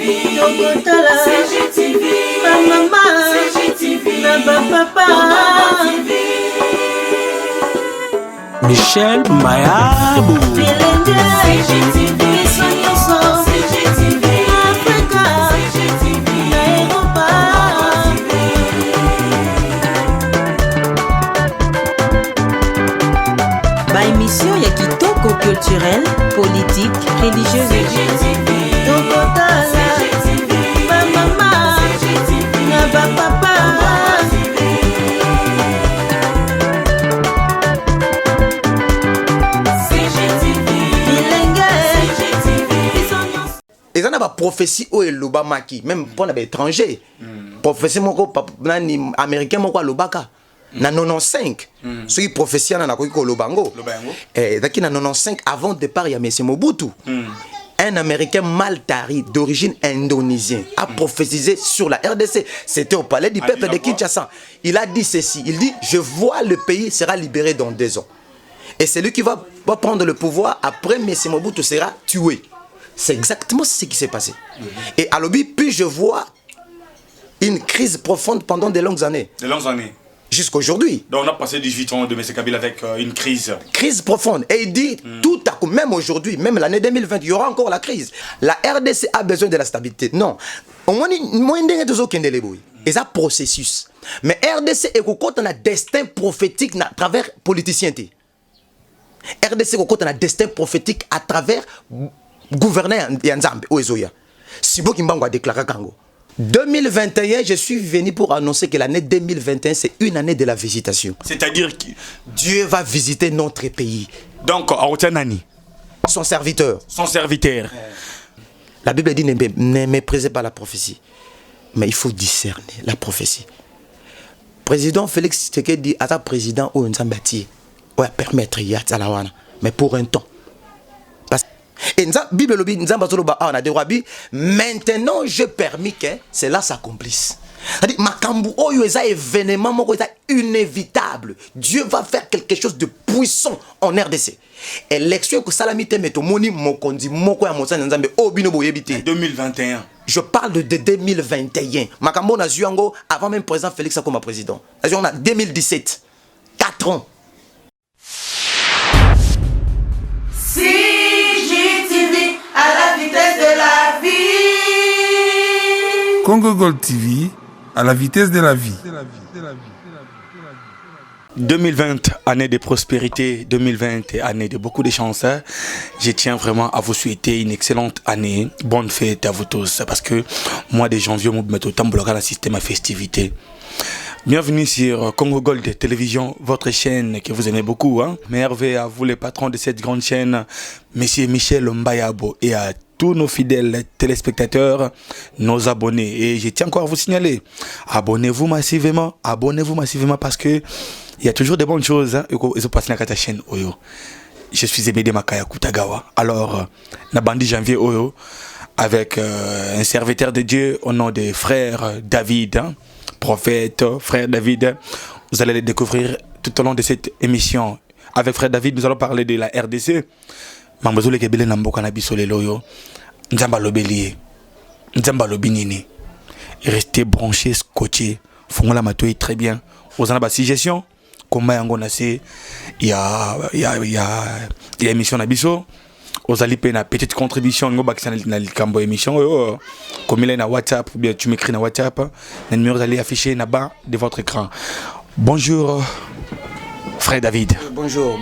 Tokotala CGTV, maman CGTV, papa Michel Mayabou CGTV, CGTV, Africa CGTV, Europa. Ba émission ya kitoko culturel, politique, religieuse. CGTV, Tokotala mama na papa. Et ça n'a pas prophétie au Lubamaki, même pour les étrangers. Prophétie moko américain moko Lubaka. Na 95, ceux qui prophétie na ko Lubango. Et daki na 95 avant départ il y a Monsieur Mobutu. Un Américain maltari d'origine indonésienne a prophétisé sur la RDC. C'était au palais du peuple de Kinshasa. Il a dit ceci, il dit, je vois le pays sera libéré dans 2 ans. Et celui qui va prendre le pouvoir après M. Mobutu sera tué. C'est exactement ce qui s'est passé. Et à l'objet, puis je vois une crise profonde pendant de longues années. De longues années. Jusqu'à aujourd'hui. Donc on a passé 18 ans de M. Kabila avec une crise. Crise profonde. Et il dit, tout à coup, même aujourd'hui, même l'année 2020, il y aura encore la crise. La RDC a besoin de la stabilité. Non. Au moins, et ça processus. Mais RDC est un destin prophétique à travers politiciens. RDC est un destin prophétique à travers gouverneur Yanzambe Oezoya. Sibo Kimbango a déclaré Kango. 2021, je suis venu pour annoncer que l'année 2021, c'est une année de la visitation. C'est-à-dire que Dieu va visiter notre pays. Donc, Aoutanani, son serviteur. son serviteur. La Bible dit ne méprisez pas la prophétie. Mais il faut discerner la prophétie. Président Félix Tshisekedi dit à ta président ou Nzambati, ouais, permettre Yatsalawana, mais pour un temps. Et la Bible dit maintenant je permis que cela s'accomplisse. C'est-à-dire, makambu oyo eza événement moko eza inévitable. Dieu va faire quelque chose de puissant en RDC. Élection que salamite meto moni mokondi moko ya mosana nzambe obino boyebite. 2021. Je parle de 2021. Makambo na zuango avant même président Félix comme président. On a 2017. 4 ans. CGTV à la vitesse de la vie. Congo Gold TV à la vitesse de la vie. 2020, année de prospérité, 2020, année de beaucoup de chance. Je tiens vraiment à vous souhaiter une excellente année. Bonne fête à vous tous. Parce que mois de janvier, je me mets autant bloqué dans le système à festivité. Bienvenue sur Congo Gold Télévision, votre chaîne que vous aimez beaucoup. Merveille à vous les patrons de cette grande chaîne, Monsieur Michel Mayabou, et à tous nos fidèles téléspectateurs, nos abonnés. Et je tiens encore à vous signaler, abonnez-vous massivement parce que il y a toujours de bonnes choses. Ils ont passé dans la chaîne Oyo. Je suis Emede Makaya Kutagawa. Alors, na bandi janvier Oyo, avec un serviteur de Dieu au nom de frère David, prophète, frère David. Vous allez le découvrir tout au long de cette émission. Avec frère David, nous allons parler de la RDC. Mambazoule Kebele Namboka Nabisole Loyo. Nzamba Lobelie. Nzamba Lobinini. Restez branchés, scotchés. Fongola Matoui très bien. Aux anabas suggestions. Comme il y a émission Nabiso. Aux alipes na petite contribution ngo bakisana na likambo émission comme il est na WhatsApp ou bien tu m'écris na WhatsApp le numéro allez afficher na bas de votre écran. Bonjour frère David. Bonjour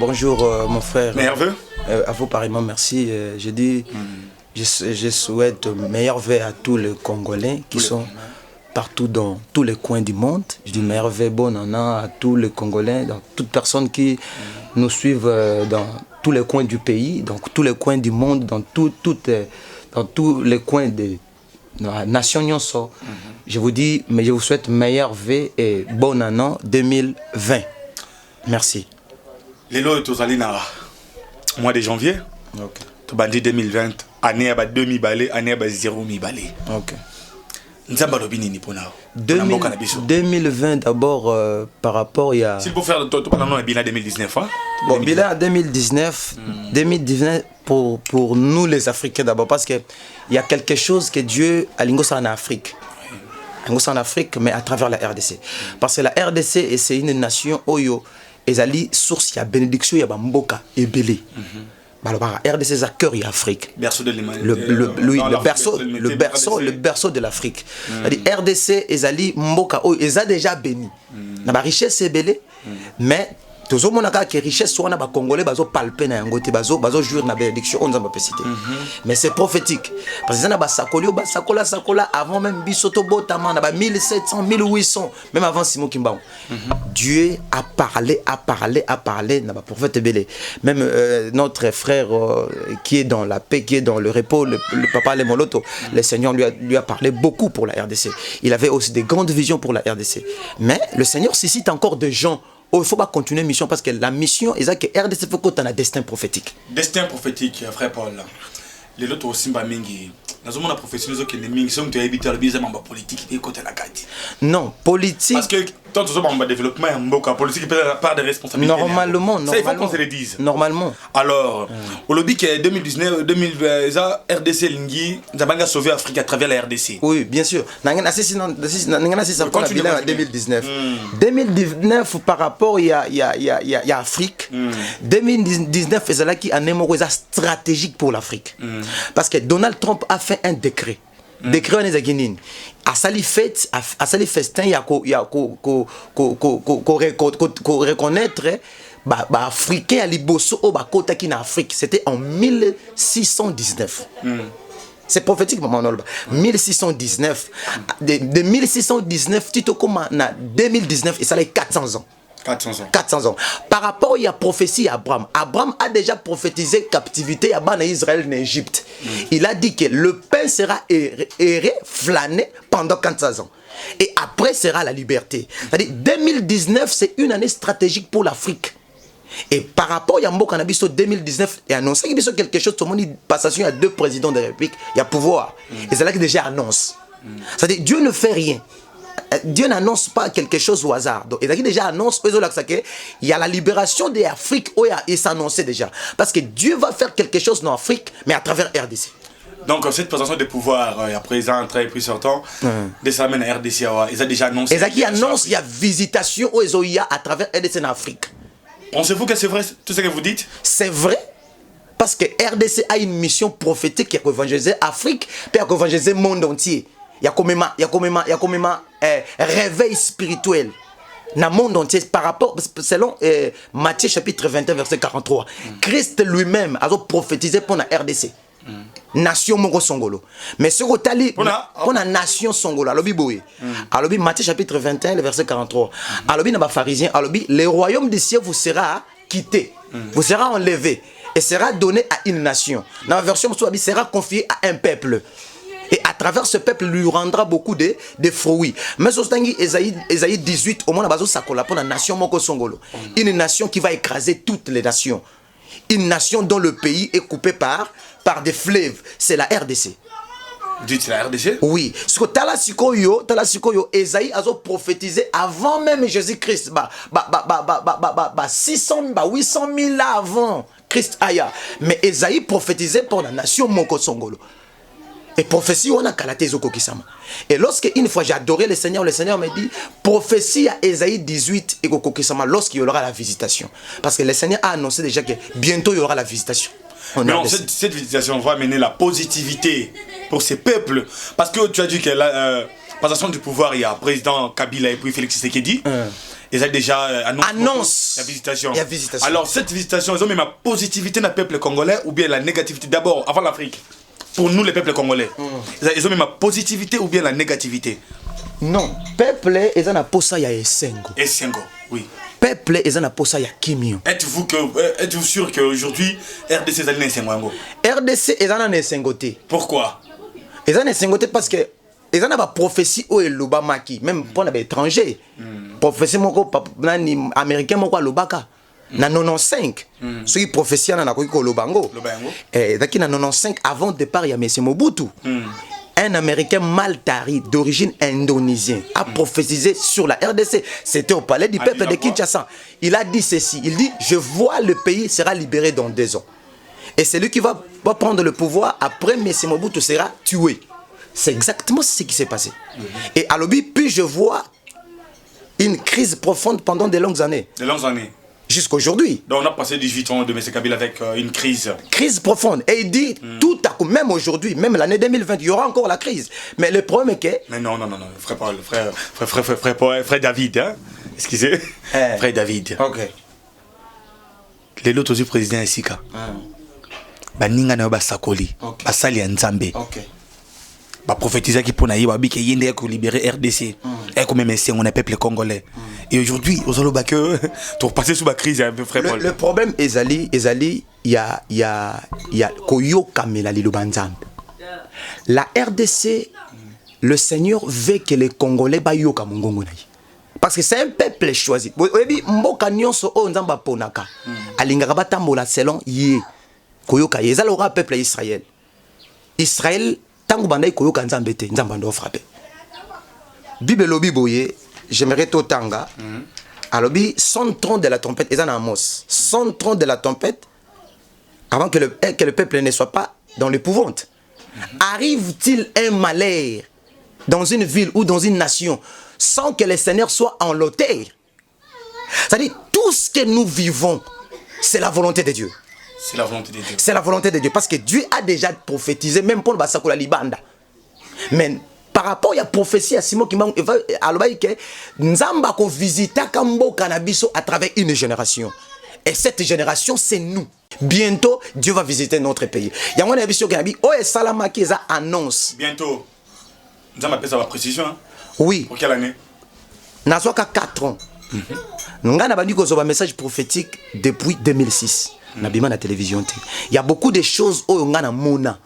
mon frère. Merveilleux. À vous pareillement merci. Je dis je souhaite meilleurs vœux à tous les Congolais qui sont partout dans tous les coins du monde. Je dis meilleurs vœux bon an à tous les Congolais, dans toutes personnes qui nous suivent dans tous les coins du pays, dans tous les coins du monde, dans tous les coins de la nation. Je vous dis, mais je vous souhaite meilleurs vœux et bon an 2020. Merci. Les lois sont mois de janvier. Ok. Tu bandit 2020, année à 2000 balais, année à 0 balais. Ok. Nzamba lobini ni pona. 2020 d'abord par rapport il y a. S'il faut faire tout pendant le bilan 2019 hein. Bon, bilan 2019 pour nous les Africains d'abord parce que il y a quelque chose que Dieu a lingosa en Afrique. En Afrique mais à travers la RDC. Parce que la RDC c'est une nation oyo ezali source ya bénédiction ya mboka ebele. RDC c'est cœur et Afrique. Berceau de l'humanité. Le berceau de l'Afrique. RDC ezali mboka oyo eza déjà béni. Na ba richesse ebele mais tous on a que richesse soit na ba congolais bazo palper na yango te bazo jouir na bénédiction on nzamba pesité. Mais c'est prophétique parce que na ba sakola avant même bisoto botama na ba 1700 1800 même avant Simon Kimbangu. Dieu a parlé na ba prophète belé. Même notre frère qui est dans la paix, qui est dans le repos, le papa Lemoloto, le Seigneur lui a parlé beaucoup pour la RDC. Il avait aussi des grandes visions pour la RDC. Mais le Seigneur suscite encore des gens. Oh, il ne faut pas continuer la mission parce que la mission, c'est que RDC faut qu'on ait un destin prophétique. Destin prophétique, frère Paul. Les autres aussi, mingi. Nous avons la profession qui est mingi. Nous avons habité à la politique et côté la carte. Non, politique. Parce que tant que nous avons un développement, la politique peut part des responsabilités. Normalement. Ça, il faut qu'on se le dise. Normalement. Alors, au lobby qui est 2019, 2020, RDC Lingi, nous avons sauvé l'Afrique à travers la RDC. Oui, bien sûr. Nous avons 2019. 2019, par rapport il y a Afrique. 2019, c'est là qui a un stratégique pour l'Afrique. Parce que Donald Trump a fait un décret. Décret en Ezaguinine. À sali festin, il y a reconnaître africain à Liboso au Bakota qui en Afrique. C'était en 1619. C'est prophétique, maman Nolba. 1619. De 1619, tu te commences en 2019 et ça a 400 ans. 400 ans. Par rapport à la prophétie d'Abraham, Abraham a déjà prophétisé captivité à Israël en Égypte. Il a dit que le pain sera erré, flâné pendant 400 ans. Et après sera la liberté. C'est-à-dire 2019, c'est une année stratégique pour l'Afrique. Et par rapport à Yambo Cannabis 2019, il a annoncé qu'il y a quelque chose, tout le monde dit passation, il y a 2 présidents de la République, il y a pouvoir. Et c'est là qu'il déjà annonce. C'est-à-dire Dieu ne fait rien. Dieu n'annonce pas quelque chose au hasard. Donc, il a déjà annoncé il y a la libération de l'Afrique, il s'annonçait déjà. Parce que Dieu va faire quelque chose dans l'Afrique, mais à travers RDC. Donc, cette présentation de pouvoir, à présent, très plus sortant, de ça mène à RDC, ils ont déjà annoncé. Il annonce, il y a visitation au Ezoïa à travers RDC en Afrique. Pensez-vous que c'est vrai tout ce que vous dites? C'est vrai. Parce que RDC a une mission prophétique qui a évangéliser l'Afrique, puis qui a évangéliser le monde entier. Il y a quand même un réveil spirituel dans le monde entier par rapport, selon Matthieu chapitre 21 verset 43. Christ lui-même a prophétisé pour la RDC. Nation Mongo Songolo. Mais ce que pour la nation Songolo, alors Matthieu chapitre 21 verset 43. Alors les pharisiens, le royaume des cieux vous sera quitté, vous sera enlevé et sera donné à une nation. Dans la version il sera confié à un peuple. Et à travers ce peuple, lui rendra beaucoup de fruits. Mais Esaïe 18, au moins, pour la nation Moko Songolo. Une nation qui va écraser toutes les nations. Une nation dont le pays est coupé par des fleuves. C'est la RDC. Dites la RDC? Oui. Ce que Esaïe a prophétisé avant même Jésus-Christ. 600, 800 000 avant Christ Aya. Mais Esaïe prophétisait pour la nation Moko Songolo. Et prophétie, on a Kalaté Zoko Kisama. Et lorsque une fois j'ai adoré le Seigneur me dit prophétie à Esaïe 18 et Koko Kisama lorsqu'il y aura la visitation. Parce que le Seigneur a annoncé déjà que bientôt il y aura la visitation. Mais non, cette visitation va amener la positivité pour ces peuples. Parce que tu as dit que la passation du pouvoir, il y a président Kabila et puis Félix Tshisekedi. Ils ont déjà annoncé la visitation. Alors cette visitation, ils ont mis la positivité dans le peuple congolais ou bien la négativité d'abord avant l'Afrique? Pour nous, les peuples congolais, ils ont même la positivité ou bien la négativité? Non, peuple, ils ont la posa ya Essengo. Essengo, oui. Peuple, ils ont la posa ya Kimio. Êtes-vous sûr qu'aujourd'hui, RDC est allé Essengo? RDC est allé Essengo. Pourquoi? Ils ont Essengo parce que ils ont la prophétie au Lubamaki, même pour les étrangers. Prophétie américain, moi, Lubaka. Na 95 ceux qui prophétient na ko lobango et daki na 95 avant départ il y a monsieur Mobutu un Américain maltari d'origine indonésienne a prophétisé sur la RDC. C'était au palais du peuple de Kinshasa. Il a dit ceci. Il dit, je vois le pays sera libéré dans 2 ans. Et celui qui va prendre le pouvoir après Messi Mobutu sera tué. C'est exactement ce qui s'est passé. Et à l'objet, puis je vois une crise profonde pendant de longues années. De longues années. Jusqu'à aujourd'hui. Donc on a passé 18 ans de M. Kabila avec une crise. Crise profonde. Et il dit, tout à coup, même aujourd'hui, même l'année 2020, il y aura encore la crise. Mais le problème est que... Mais non, frère Paul, frère David, hein? Excusez. Frère David. Ok. Les autres du président Esika. Baninga na basakoli. Basali ya Nzambe. Ok. Ba prophétiser qui pour na yiba bi ke yende ko libérer RDC. Et comme même on est peuple congolais. Et aujourd'hui, aux oloba que tu repasser sous la crise un peu frère Paul. Le problème ezali il y a koyo kamela liloba Nzambe. La RDC, le Seigneur veut que les Congolais bayoka mongongo na yi. Parce que c'est un peuple choisi. Oyebi mboka nyonso o Nzamba ponaka. Alingaka batambola selon ye. Koyoka ye ezala ora peuple Israël. Israël tango bandai koyoka Nzambe te, Nzamba ndo frappé. Bible lobi boye, j'aimerais totanga. Alobi 130 de la trompette ezana Amos. 130 de la trompette avant que le peuple ne soit pas dans l'épouvante. Arrive-t-il un malheur dans une ville ou dans une nation sans que le Seigneur soit en l'autel? C'est-à-dire, tout ce que nous vivons, c'est la volonté de Dieu. C'est la volonté de Dieu. C'est la volonté de Dieu. Parce que Dieu a déjà prophétisé, même pour le Basakola Libanda. Mais par rapport à la prophétie à Simon qui m'a dit que Nzamba ko visita Kambo Canabiso à travers une génération. Et cette génération, c'est nous. Bientôt, Dieu va visiter notre pays. Il y a une vision qui a dit, oh, et Salama qui annonce. Bientôt. Nous avons appelé ça la précision. Hein? Oui. Pour quelle année? Nous avons 4 ans. Nous avons dit un message prophétique depuis 2006. Nous avons la télévision. Il y a beaucoup de choses où on a mona.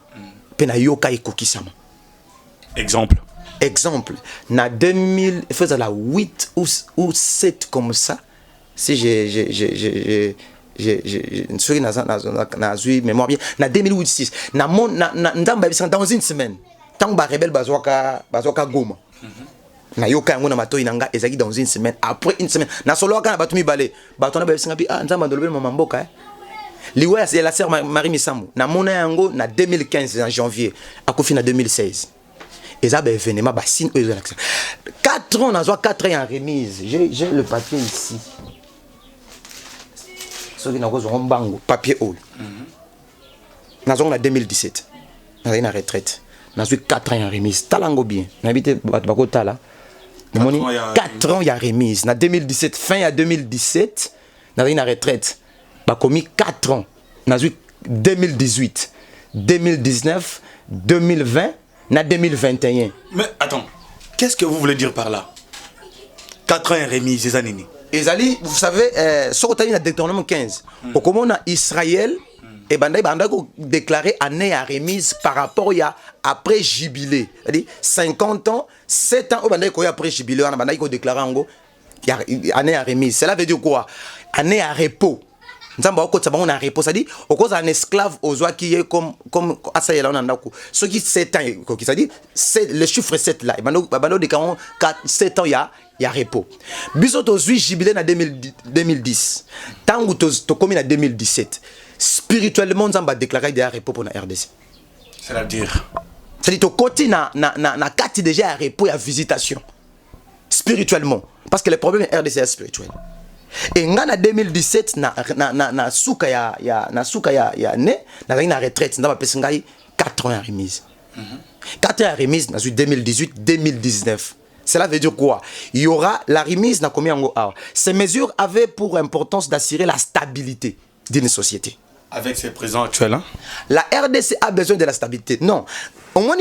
Exemple. Exemple. Dans 2000, il faisait la 8 ou 7 comme ça. Si j'ai mémoire bien, na 2006 dans une semaine tant ba rebelle bazoka goma na yoka yango na matoi nanga ezaki dans une semaine. Après une semaine na solo kana batumi balé batona ba bisinga bi nzamba ndolobele mama mboka liwa c'est la sœur Marie Misambo na mona yango na 2015 en janvier akofi na 2016 eza ba événement ba signe 4 ans na 4 ans en remise. J'ai le papier ici. Papier haut. Nous avons en 2017. Nous avons une retraite. Nous avons 4 ans en remise. Talango bien. Nous avons 4 ans en remise. En 2017, fin à 2017, nous avons une retraite. Nous avons commis 4 ans. Nous avons 2018, 2019, 2020, 2021. Mais attends, qu'est-ce que vous voulez dire par là? 4 ans en remise, ces années. Ezali, vous savez, sur le détournement 15, au comment on a Israël, et Bandai déclaré année à remise par rapport à après jubilé. C'est-à-dire 50 ans, 7 ans, Bandai après jubilé, on a Bandai déclaré en gros année à remise. Cela veut dire quoi? Année à repos. Nous avons un repos, c'est-à-dire, au cause d'un esclave aux oies qui est comme Asayela, on a un ce qui 7 ans, c'est-à-dire, le chiffre 7 là, il y a 7 ans, il y a repos. Bisous aux juifs jubilés en 2010. Tant que tu commis en 2017, spirituellement, nous avons déclaré des repos pour la RDC. C'est-à-dire, tu côté na 4 déjà à repos et à visitation. Spirituellement. Parce que le problème est RDC est spirituel. Et en 2017 na souka ya ne na une retraite na pesa ngai 4 ans à remise. 4 ans à remise na 2018 2019. Cela veut dire quoi? Il y aura la remise na combien en heure. Ces mesures avaient pour importance d'assurer la stabilité d'une société. Avec ces présents actuels, hein? La RDC a besoin de la stabilité. Non. Au moins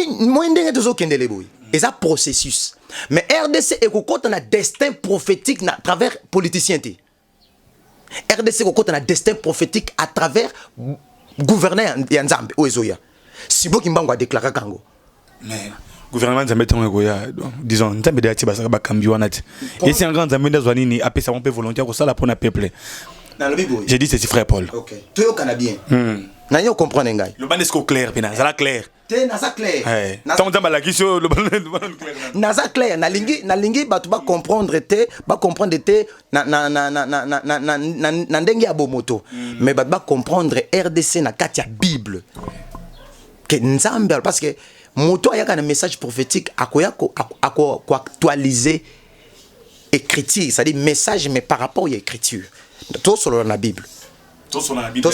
ndenge tozo kendele boy. Et ça processus. Mais RDC est quand on a destin prophétique à travers politiciens. RDC est quand on a destin prophétique à travers gouverneur Nzambe ou Ezoya. Si vous qui m'avez déclaré Kango. Mais gouvernement Nzambe Tongoya, disons, Nzambe de Atiba Saba Kambiwanat. Et si un grand Nzambe Zwanini a payé sa pompe volontaire pour ça la pour la peuple. J'ai dit c'est frère Paul. OK. Tu es au Canadien. N'a pas compris ngai. Le ban est clair, pena, ça la clair. te naza clair tant dans la question le naza clair nalingi bato ba comprendre te na ndenge ya bomoto mais bato ba comprendre RDC na kati ya Bible que nzambe parce que moto ayaka na message prophétique akoya ko actualiser écriture, c'est-à-dire message mais par rapport à l'écriture. Tout sur la Bible. Tout sur la Bible.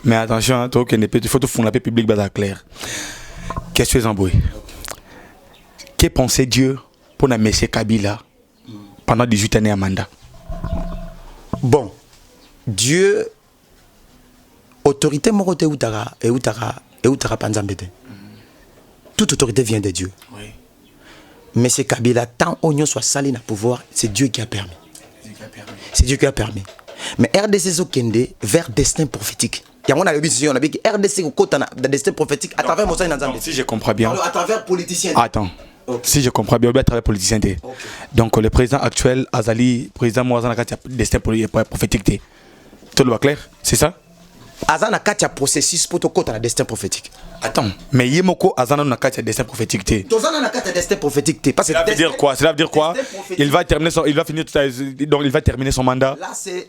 Mais attention, toi qui n'est pas, il faut tout fond la paix publique bas clair. Qu'est-ce que tu as que pensait Dieu pour la Messie Kabila pendant 18 années à mandat? Bon, Dieu autorité morote utara panzambete. Toute autorité vient de Dieu. Oui. Mais c'est Kabila, tant oignon soit salé dans le pouvoir, c'est Dieu qui a permis. C'est Dieu qui a permis. Mais RDC Zokende vers destin prophétique. Il y a une vision, on a dit que RDC côté de destin prophétique à travers Moussa Nzambe. Si je comprends bien. À travers politicien. Attends. Okay. Si je comprends bien, à travers politicien. Okay. Donc le président actuel, Azali, président Moussa Nzambe, destin prophétique. Tout le monde clair? C'est ça? Azana katia processus pour te côté de destin prophétique. Attends, mais Yemoko Azana na katia destin prophétique. Tozana na katia destin prophétique parce que ça veut dire quoi? Ça veut dire quoi? Il va terminer son mandat.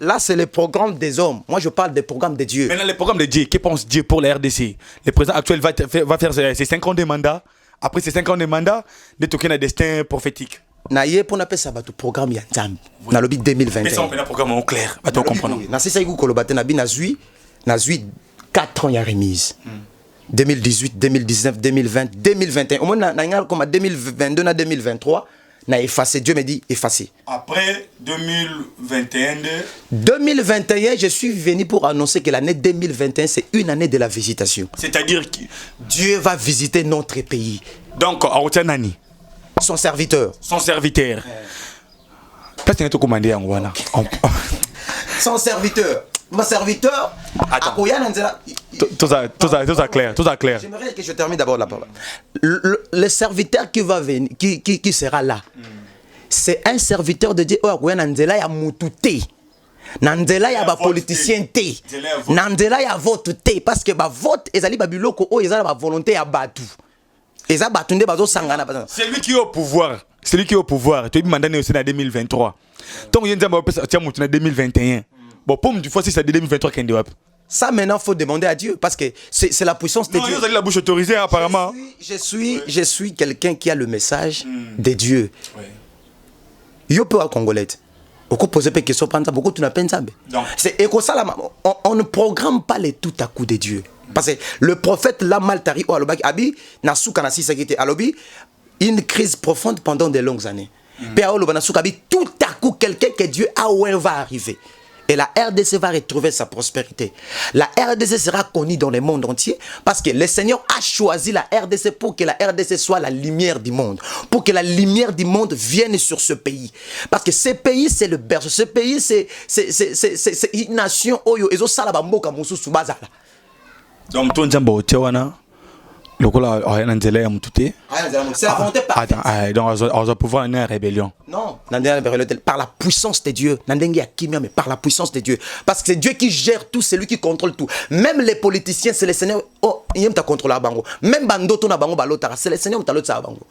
Là c'est le programme des hommes. Moi je parle des programmes de Dieu. Maintenant le programme de Dieu, que pense Dieu pour la RDC? Le président actuel va faire ses 5 ans de mandat. Après ces 5 ans de mandat, de toquer un destin prophétique. Naye pour na pesa bato programme ya Nzambe. Na lobi 2021. Mais ça on fait un programme au clair. Bato comprendre. Na c'est ça igu kolobate na bi na zui 4 ans il y a remise. 2018, 2019, 2020, 2021. Au moins, comme 2022, 2023, na effacé. Dieu me dit effacé. Après 2021, 2021, je suis venu pour annoncer que l'année 2021, c'est une année de la visitation. C'est-à-dire que Dieu va visiter notre pays. Donc, Nani, son serviteur. Son serviteur. Qu'est-ce que tu as commandé en Wana? Son serviteur. Mon serviteur. Attends. Tout ça clair. J'aimerais que je termine d'abord la parole. Le serviteur qui va venir, qui sera là, c'est un serviteur de Dieu. Oh, Nandela ya mututé. Nandela ya ba politicien té. Nandela ya vote té parce que ba vote ezali ba biloko o ezala ba volonté ya batu. Eza batunde bazo sangana. C'est lui qui est au pouvoir. Tu es mandaté aussi en 2023. Donc il y a en 2021. Bon, pour du fois, si c'est 2023 qu'il y a. Ça, maintenant, il faut demander à Dieu parce que c'est la puissance de Dieu. Non, vous avez la bouche autorisée, apparemment. Je suis quelqu'un qui a le message de Dieu. Yo peux à Congolais. Beaucoup posent des questions, beaucoup tu n'as pas pensé. On ne programme pas les tout à coup de Dieu. Parce que le prophète l'a mal tari au Alobaki Abi, Nasuka Nasi Sakite Alobi, une crise profonde pendant de longues années. Tout à coup, quelqu'un que Dieu a oué va arriver. Et la RDC va retrouver sa prospérité. La RDC sera connue dans le monde entier parce que le Seigneur a choisi la RDC pour que la RDC soit la lumière du monde. Pour que la lumière du monde vienne sur ce pays. Parce que ce pays, c'est le berceau. Ce pays, c'est une nation. Donc, tout le monde le c'est la volonté parfaite. Donc, on va pouvoir une rébellion. Non, par la puissance de Dieu. Mais par la puissance de Dieu. Parce que c'est Dieu qui gère tout, c'est lui qui contrôle tout. Même les politiciens, c'est le Seigneur. Oh, il aime ta contrôler à Bango. Même Bandoto na Bango Balotara, c'est le Seigneur qui a Bango.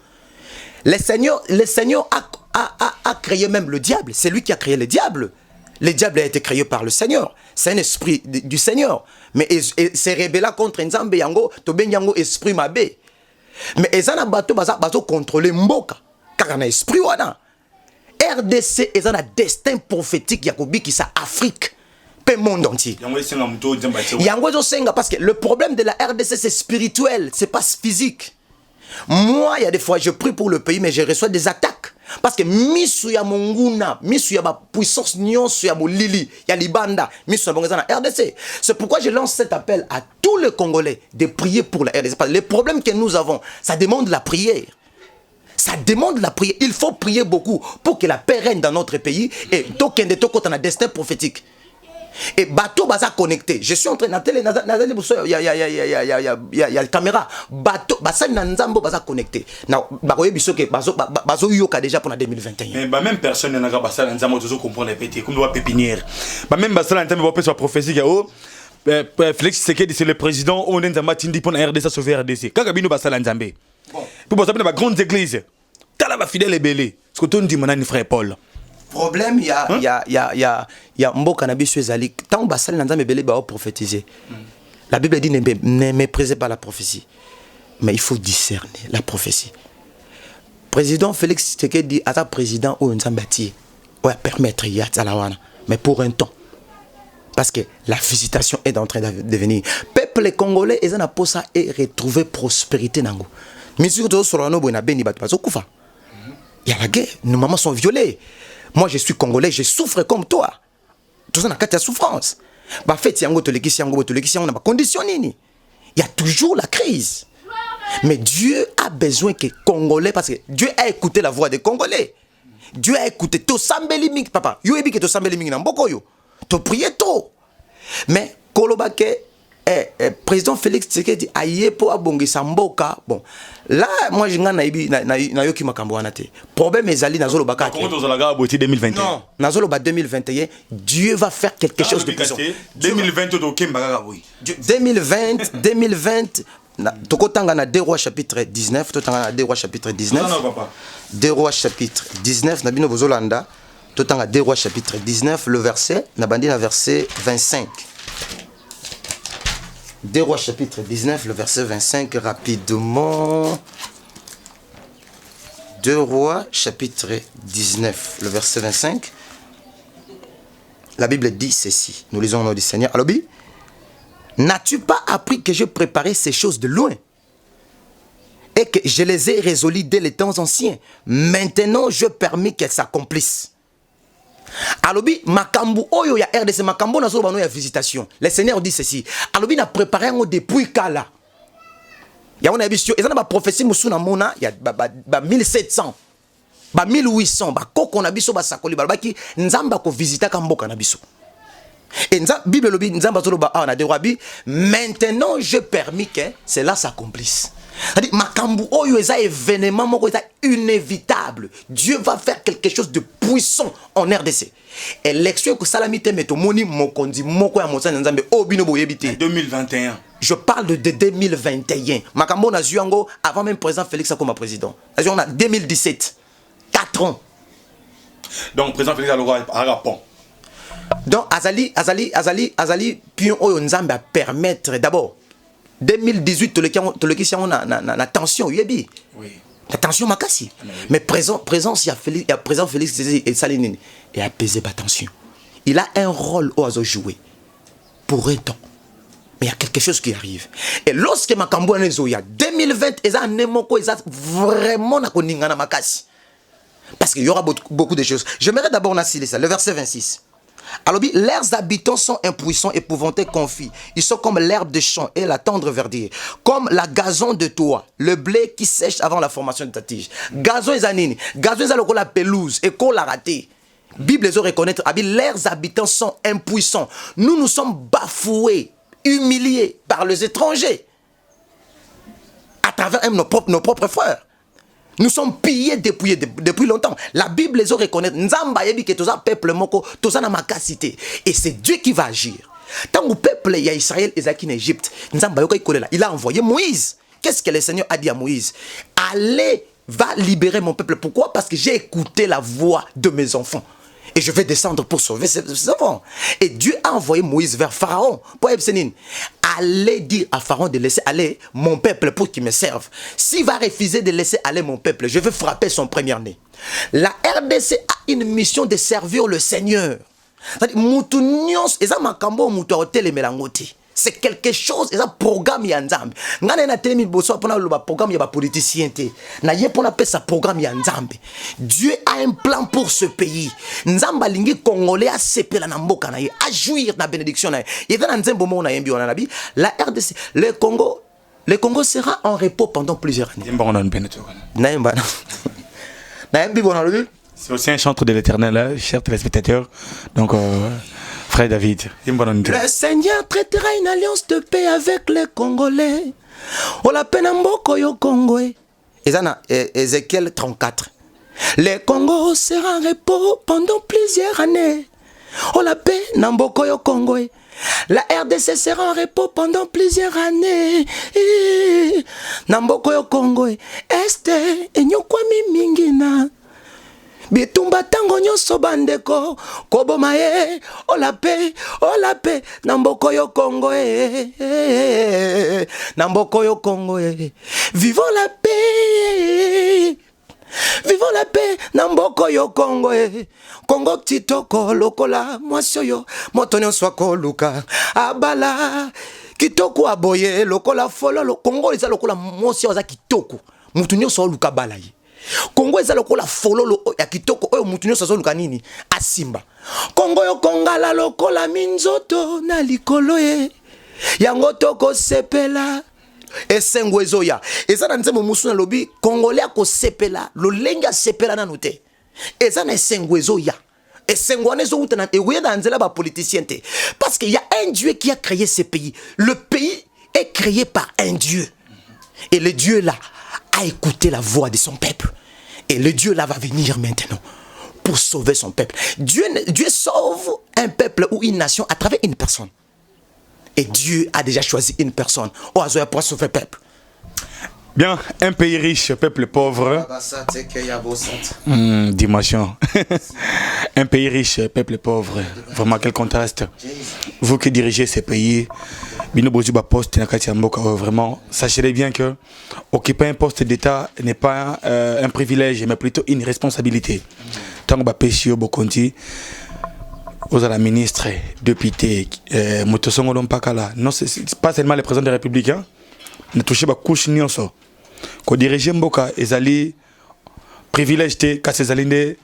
Le Seigneur a créé même le diable. C'est lui qui a créé le diable. Le diable a été créé par le Seigneur. C'est un esprit du Seigneur. Mais c'est rebelle contre Nzambe yango, to ben yango esprit mabé. Mais ezana bato bazo contrôler mboka. Car na esprit wana. RDC ezana destin prophétique yakobi qui sa Afrique, pe monde entier. Yango zo senga parce que le problème de la RDC c'est spirituel, c'est pas physique. Moi, il y a des fois je prie pour le pays mais je reçois des attaques. Parce que misu ya monguna, misu ya ba puissance nyonso ya bolili, ya libanda, misu ya bongeza na RDC. C'est pourquoi je lance cet appel à tous les Congolais de prier pour la RDC. Parce que les problèmes que nous avons, ça demande la prière. Ça demande la prière. Il faut prier beaucoup pour que la paix règne dans notre pays et tokende toko tana destin prophétique. Et bateau baza connecté. Je suis en train il y a la caméra. Bateau basa nanzambo baza connecté. Na bakoye biso ke bazo yoka déjà pour 2021. Mais même personne n'a pas basa nanzambo toujours comprendre les pétés comme doit pépinière. Même basa nanzambo va faire prophétie oh Félix Tshisekedi c'est le président on est en matindi pour la RDC sauver RDC kaka bino basala nzambe pour bosapena ba grande église tala ba fidèle belé ce que ton dit manani frère Paul problème il y a mboka na biso ezali tant basala nzambe belé ba prophétiser la Bible dit ne méprisez pas la prophétie mais il faut discerner la prophétie. Président Félix Tshisekedi ata président ou nzambe ati ouais permettre ya tsalawana mais pour un temps. Parce que la visitation est en train de venir. Peuple congolais, ils ont posa et retrouver prospérité nango. Mais surtout sur la boni beni bat pas okufa. Il y a la guerre, nos mamans sont violées. Moi je suis congolais, je souffre comme toi. Tout ça n'a qu'à souffrance. Bah fait yango tolekisi yango na ba condition nini. Il y a toujours la crise. Mais Dieu a besoin que Congolais parce que Dieu a écouté la voix des Congolais. Dieu a écouté to sambeli ming papa. Yo ebi que to sambeli ming na mboko yo. Tu prier tôt. Mais Kolobake, président Félix Tshisekedi aïe pour abongisa mboka. Bon, là, moi je na yoki makambo anate. Problème ezali na zolo baka. Comment tu as 2021? Non, na zolo ba 2021, Dieu va faire quelque chose de puissant. 2020 2020 tokotanga na 2 Rois chapitre 19, totanga na 2 Rois chapitre 19. 2 Rois chapitre 19 na bino bozolanda. Totanga 2 Rois chapitre 19 le verset na bandi na verset 25. 2 Rois chapitre 19 le verset 25 rapidement. 2 Rois chapitre 19 le verset 25. La Bible dit ceci. Nous lisons au nom du Seigneur. Alobi, n'as-tu pas appris que je préparais ces choses de loin et que je les ai résolues dès les temps anciens? Maintenant, je permis qu'elles s'accomplissent. Alobi makambu oyo ya RDC makambo na zolo bano ya visitation. Le Seigneur dit ceci. Alobi na préparé ngo depuis kala. Ya on a bisio ezana ba prophétie musu na mona ya ba 1700. Ba 1800 ba koko na biso ba sakoli ba baki nzamba ko visiter ka mboka na biso. Et nzamba Bible lobi nzamba zolo ba na de rabi maintenant je permis que cela s'accomplisse. C'est-à-dire, makambu oyo eza événement moko eza inévitable. Dieu va faire quelque chose de puissant en RDC. Élection que salamite meto moni mokondi moko ya mosana nzambe obino boyebite 2021. Je parle de 2021. Makambo na zuango avant même président Félix comme président. On a 2017. 4 ans. Donc président Félix a rapport. Donc azali pion oyo nzambe a permettre d'abord 2018 on a tension yebi. Oui. La tension makasi. Mais présence il y a président Félix et Salinine et apaiser la tension. Il a un rôle à jouer pour un temps. Mais il y a quelque chose qui arrive. Et lorsque makambo nezo ya 2020 eza nemoko eza vraiment na koningana makasi. Parce qu'il y aura beaucoup de choses. J'aimerais d'abord naciler ça, le verset 26. Alors, leurs habitants sont impuissants, épouvantés, confus. Ils sont comme l'herbe de champ et la tendre verdure. Comme la gazon de toit, le blé qui sèche avant la formation de ta tige. Gazon est anini. Gazon est la pelouse et qu'on l'a raté. Bible les reconnaître. Leurs habitants sont impuissants. Nous sommes bafoués, humiliés par les étrangers. À travers même nos propres frères. Nous sommes pillés depuis longtemps. La Bible les reconnaît. Nzamba yebi ke toza peuple moko, toza na makasité. Et c'est Dieu qui va agir. Tant que le peuple y a Israël et en Égypte, Nzamba yoka ikolela. Il a envoyé Moïse. Qu'est-ce que le Seigneur a dit à Moïse? Allez, va libérer mon peuple. Pourquoi? Parce que j'ai écouté la voix de mes enfants. Et je vais descendre pour sauver ces enfants. Et Dieu a envoyé Moïse vers Pharaon. Pour Ebsénine, allez dire à Pharaon de laisser aller mon peuple pour qu'il me serve. S'il va refuser de laisser aller mon peuple, je vais frapper son premier-né. La RDC a une mission de servir le Seigneur. C'est quelque chose, c'est un programme yanzambe. Ngane na temi boso pona lo ba programme ya ba politicien te. Na ye pona pesa programme yanzambe. Dieu a un plan pour ce pays. Nzamba lingi congolais a sepela na mboka na ye, a jouir na bénédiction na ye. Et dans nzembo mo na yembi ona nabi, la RDC, le Congo sera en repos pendant plusieurs années. C'est aussi un chantre de l'Éternel, chers téléspectateurs. Donc Frère David. Le Seigneur traitera une alliance de paix avec les Congolais. On l'appelle Mboko yo Congoé. Ézéchiel 34. Le Congo sera en repos pendant plusieurs années. On l'appelle Mboko yo Congoé. La RDC sera en repos pendant plusieurs années. Namboko yo Congo este enyokwami mingina. Bitumba tango nyonso bandeko koboma olape namboko yo Congo namboko yo Congo vivons la paix. Vivons la paix, Namboko yo Congo Congo kitoko lokola mwasoyo motonyo swako luka abala kitoko aboye lokola fololo Congo eza lokola mwosyo za kitoko mutunyo so luka balayi Congo eza lokola fololo ya kitoko oyo mutunyo so luka nini asimba Congo yo kongala lokola minzoto na likolo yango toko sepela esengwezo ya eza na nzembo musu na lobi congolais ko sepela lo lenga sepela na note eza na esengwezo ya esengwane zo utana ewe na nzela ba politicien te parce qu'il y a un Dieu qui a créé ce pays. Le pays est créé par un Dieu et le Dieu là a écouté la voix de son peuple et le Dieu là va venir maintenant pour sauver son peuple. Dieu sauve un peuple ou une nation à travers une personne. Et Dieu a déjà choisi une personne. Pour sauver le peuple. Bien, un pays riche, peuple pauvre. Dimension. Un pays riche, peuple pauvre. Vraiment, quel contraste. Vous qui dirigez ces pays, vraiment, sachez bien que occuper un poste d'État n'est pas un privilège, mais plutôt une responsabilité. Tant que Péchio Bokonti, aux la ministre, député, Motosongo Lompakala, non, c'est pas seulement les présidents des républicains, ne touchez pas couche ni so. Quand diriger Mboka, ils allaient privilégier quand ils allaient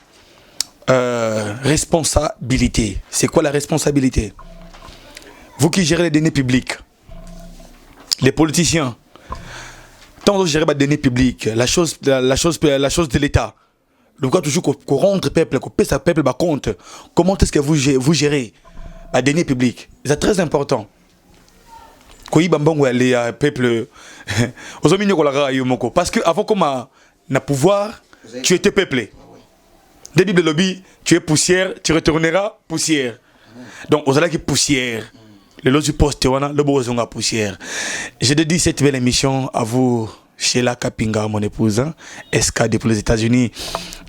responsabilité. C'est quoi la responsabilité? Vous qui gérez les données publiques, les politiciens, tant que vous gérez les données publiques, la chose de l'État. Donc, quand toujours qu'on rentre le peuple, qu'on paie sa peuple, bah, compte, comment est-ce que vous gérez les données publiques? C'est très important. Quand il y a les peuple, parce que avant qu'on a pouvoir, tu étais peuplé. Début de lobby, tu es poussière, tu retourneras poussière. Donc, aux allez qui poussière. Le lot du poste, le beau poussière. Je dédie cette belle émission à vous. Sheila Kapinga, mon épouse, SK depuis les États-Unis,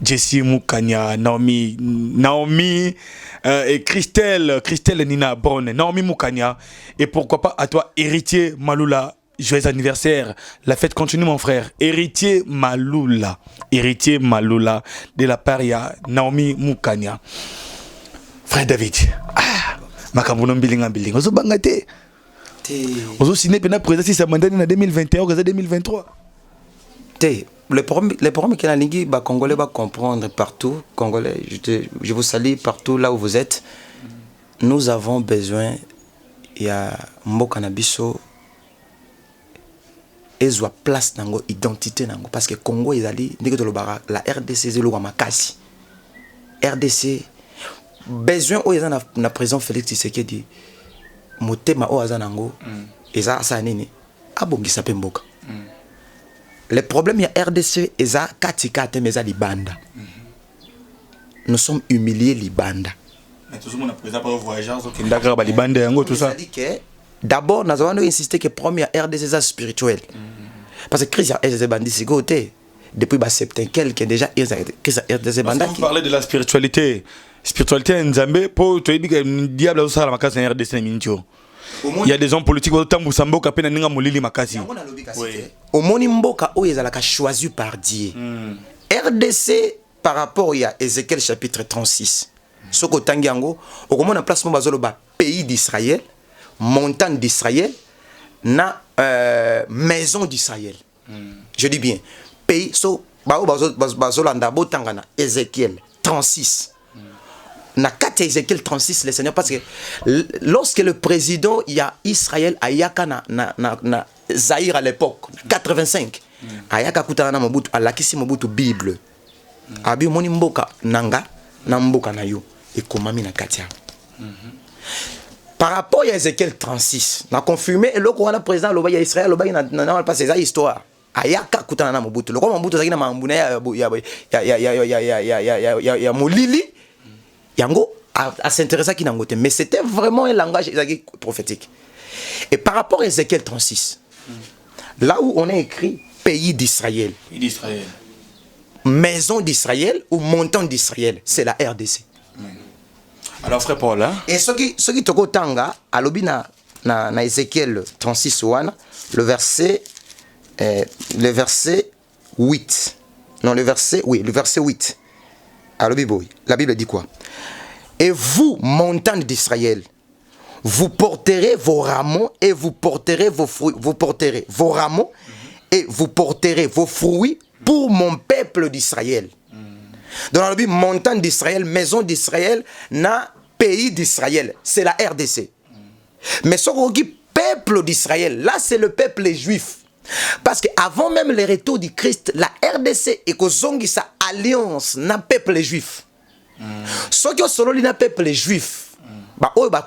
Jessie Moukania, Naomi et Christelle Nina Bonne, Naomi Moukania, et pourquoi pas à toi, héritier Maloula, joyeux anniversaire, la fête continue mon frère, héritier Maloula, de la part de Naomi Moukania. Frère David, Makambono Bilinga, Ozo Bangate. Ozo Siné Pena président si ça mandat en 2021 ou 2023. Le problème que la Ligue congolais va comprendre partout, congolais, je vous salue partout là où vous êtes. Nous avons besoin, il y a Mboka Nabiso, et soit place nango identité nango parce que Congo ils allaient la RDC c'est le Wamakasi. RDC besoin où ils ont na président Félix Tshisekedi motema o azanango eza sanini abongisa pe mboka. Le problème il y a RDC eza katika te meza libanda. Nous sommes humiliés libanda. Mais tout le monde a présent par voyageurs qui d'accord ba libanda yango tout ça. D'abord nous avons insisté que premier RDC c'est spirituel. Parce que Christ RDC bandi c'est côté depuis ba septembre quelqu'un déjà Christ RDC banda qui parler de la spiritualité. Spiritualité Nzambe pour tu dis que diable ça la makasi RDC mincho. Il y a des hommes politiques au tambu samboka pena ninga molili makasi. Au moni mboka o ezalaka choisi par Dieu. RDC par rapport à Ézéchiel chapitre 36. Soko tangiango okomona place mo bazolo ba pays d'Israël, montagne d'Israël, na maison d'Israël. Je dis bien pays so bazolo ndabo tangana Ézéchiel 36. Na 4 Ézéchiel 36 le Seigneur parce que lorsque le président il y a Israël ayaka na Zaïre à l'époque 85 ayaka kutana na Mobutu alakisi Mobutu Bible abi moni mboka nanga na mboka na yo ekomami na katia par rapport à Ézéchiel 36 na confirmé le wana président loba ya Israël loba na passer ça histoire ayaka kutana na Mobutu le Mobutu zakina mambuna ya molili yango à s'intéresser à qui nangote. Mais c'était vraiment un langage prophétique. Et par rapport à Ézéchiel 36, là où on a écrit pays d'Israël, maison d'Israël ou montant d'Israël, c'est la RDC. Alors frère Paul, hein? Et ce qui toko tanga, à l'obina na Ézéchiel 36 le verset 8. Non, le verset 8. Alors, la Bible dit quoi? Et vous, montagne d'Israël, vous porterez vos rameaux et vous porterez vos fruits. Vous porterez vos rameaux et vous porterez vos fruits pour mon peuple d'Israël. Dans la Bible, montagne d'Israël, maison d'Israël, na pays d'Israël. C'est la RDC. Mais ce qu'on dit peuple d'Israël, là c'est le peuple juif. Parce qu'avant même le retour du Christ, la RDC et que sa alliance na peuple juif. Ce qui est solo na peuple juif.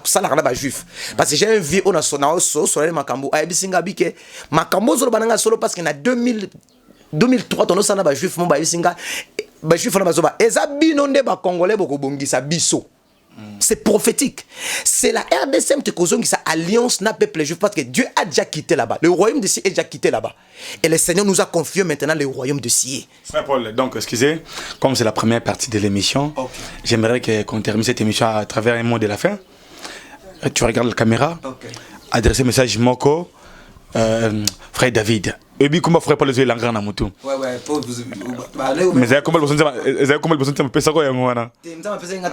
Ça la juif. Parce que j'ai un vieux on a son sur les makambo. Abisinga bike makambo solo bananga solo parce que na 2003 tono sana ba juif mo ba bisinga ba juif na bazoba. Ezabino nde ba congolais boko bongisa biso. C'est prophétique. C'est la RDC qui sa alliance n'a peuple juif parce que Dieu a déjà quitté là-bas. Le royaume de Sié est déjà quitté là-bas. Et le Seigneur nous a confié maintenant le royaume de Sié. Frère Paul, donc excusez, comme c'est la première partie de l'émission, j'aimerais qu'on termine cette émission à travers un mot de la fin. Tu regardes la caméra, adresser message Moko, frère David. Et puis comment frère Paul les yeux l'engrais na mutu. Ouais, mais c'est comment le besoin de pesa quoi yangwana.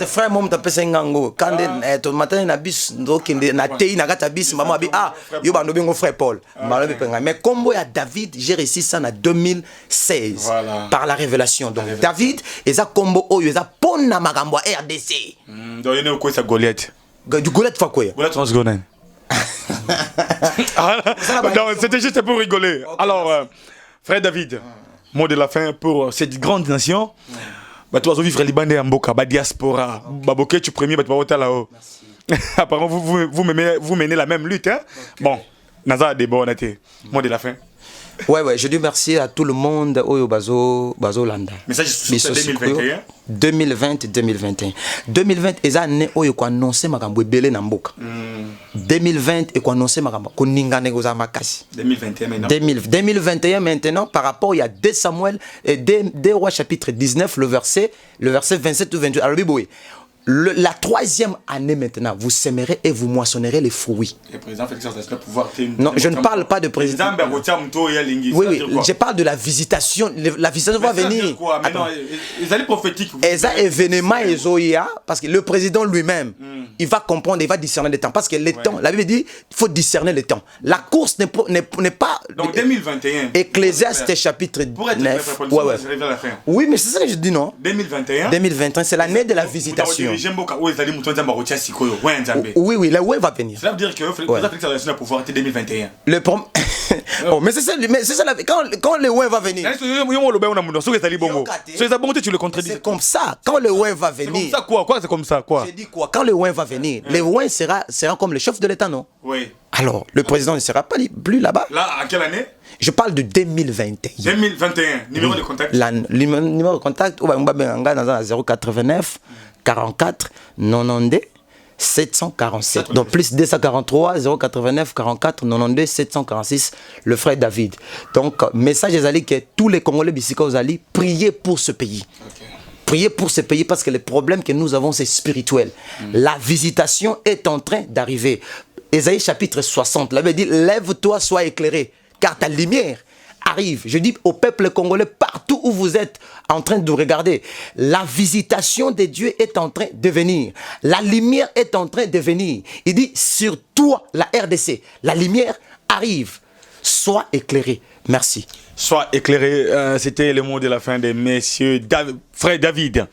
Frère mom tapesa ngango quand to matin na bis ndokende na tei na gata bis maman abi yo bando bingo frère Paul. Mais combo ya David, j'ai réussi ça en 2016 par la révélation. Donc David eza combo oyo eza pona makambo RDC. Donc yene ko sa Goliath. Du Goliath fa quoi? Goliath on se connaît. Non, c'était juste pour rigoler. Alors, frère David, mot de la fin pour cette grande nation. Bah, toi, frère Libanais en Boka, bah, diaspora, bah, Boké, tu premier, bah, tu vas voter là-haut. Apparemment, vous menez la même lutte, hein? Bon, Naza, des bons honnêteté. Mot de la fin. Ouais, je dis merci à tout le monde au Bazo Landa. Message sur 2021. 2020. 2020 est année où il a annoncé makambo belé na mboka. 2020 et annoncé makambo ko ningane goza makasi. 2021 maintenant. 2021 maintenant par rapport il y a 2 Samuel et 2 Rois chapitre 19 le verset 27 ou 28. Alors biboui. La 3e année maintenant, vous sèmerez et vous moissonnerez les fruits. Le président Félix va pouvoir... Non, je ne parle pas de président. Oui, je parle de la visitation. La visitation va venir. Mais non, ils allaient prophétiques. Les événements, parce que le président lui-même, il va comprendre, il va discerner le temps. Parce que le temps, la Bible dit, il faut discerner le temps. La course n'est pas... Donc 2021. Ecclésiaste chapitre 9. Oui, mais c'est ça que je dis, non? 2021, c'est l'année de la visitation. Oui, le ouais va venir. Cela veut dire que le président Félix va pouvoir être 2021. Oh, mais c'est ça, quand le ouais va venir. C'est comme ça, quand le ouais va venir. C'est comme ça quoi? C'est comme ça quoi? Je dis quoi? Quand le ouais va venir, le ouais sera comme le chef de l'État, non? Oui. Alors, le président ne sera pas plus là-bas. Là, à quelle année? Je parle de 2021. 2021. Numéro de contact? Numéro de contact, 089 44 92 747. Donc plus 243 089 44 92 746. Le frère David. Donc message est que tous les Congolais bisika allez prier pour ce pays. Priez pour ce pays parce que le problème que nous avons c'est spirituel. La visitation est en train d'arriver. Ésaïe chapitre 60. La Bible dit lève-toi, sois éclairé, car ta lumière arrive. Je dis au peuple congolais, partout où vous êtes en train de regarder, la visitation de Dieu est en train de venir. La lumière est en train de venir. Il dit, sur toi, la RDC, la lumière arrive. Sois éclairé. Merci. Sois éclairé. C'était le mot de la fin de messieurs frère David.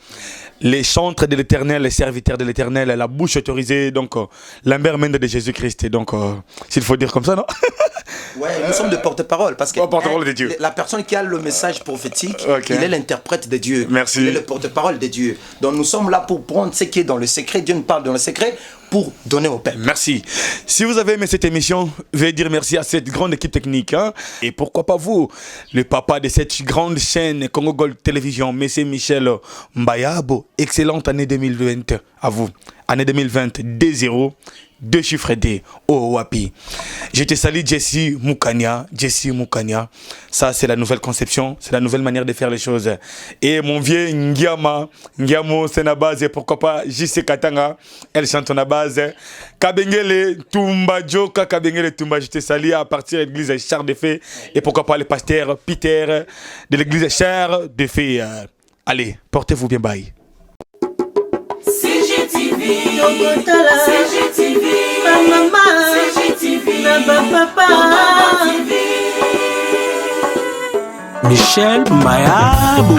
Les chantres de l'Éternel, les serviteurs de l'Éternel, la bouche autorisée, donc Lambert Mende de Jésus-Christ. Donc, s'il faut dire comme ça, non? Ouais, nous sommes de porte-parole parce que porte-parole de Dieu. La personne qui a le message prophétique, il est l'interprète de Dieu. Merci. Il est le porte-parole de Dieu. Donc nous sommes là pour prendre ce qui est dans le secret. Dieu nous parle dans le secret pour donner au peuple. Merci. Si vous avez aimé cette émission, veuillez dire merci à cette grande équipe technique. Hein? Et pourquoi pas vous, le papa de cette grande chaîne Congo Gold Télévision, M. Michel Mbayabo. Excellente année 2020. à vous. Année 2020, D0, 2 chiffres D. Oh, Wapi. Je te salue, Jessie Moukania. Jessie Moukania. Ça, c'est la nouvelle conception. C'est la nouvelle manière de faire les choses. Et mon vieux Ngiama, Ngiamo, c'est la base. Et pourquoi pas JC Katanga. Elle chante la base. Kabengele Tumba Joka, Kabengele Tumba. Je te salue à partir de l'église Char de Fée. Et pourquoi pas le pasteur Peter de l'église Char de Fée. Allez, portez-vous bien, bye. CGTV, maman, CGTV, papa, Michel Mayabou,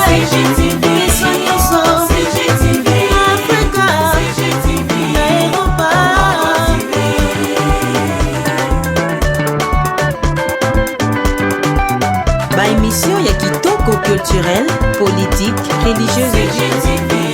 CGTV, CGTV, Africa, CGTV, Europa. Ba émission ya kitoko culturel, politique, religieuse. CGTV.